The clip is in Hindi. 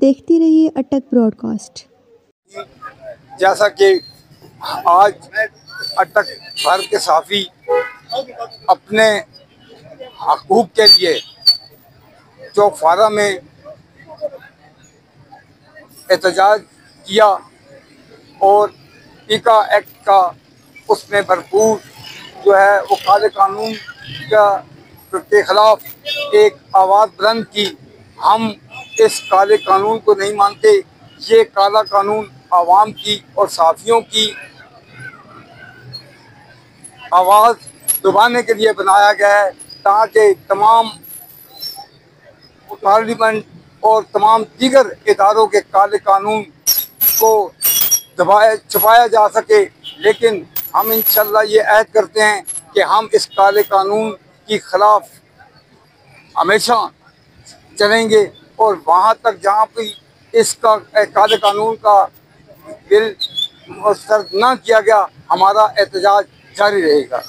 देखती रहिए अटक ब्रॉडकास्ट। जैसा कि आज अटक भर के साफी अपने हकूक के लिए चौकफारा में एहतजाज किया और पीका एक्ट का उसने भरपूर जो है वो काले कानून के खिलाफ एक आवाज़ बुलंद की। हम इस काले कानून को नहीं मानते। ये काला कानून आवाम की और साथियों की आवाज़ दबाने के लिए बनाया गया है, ताकि तमाम पार्लियामेंट और तमाम दीगर इदारों के काले कानून को दबाया छुपाया जा सके। लेकिन हम इंशाल्लाह ये अहद करते हैं कि हम इस काले कानून के खिलाफ हमेशा चलेंगे और वहाँ तक जहाँ भी इसका काले कानून का बिल मुस्तरद न किया गया, हमारा एहतजाज जारी रहेगा।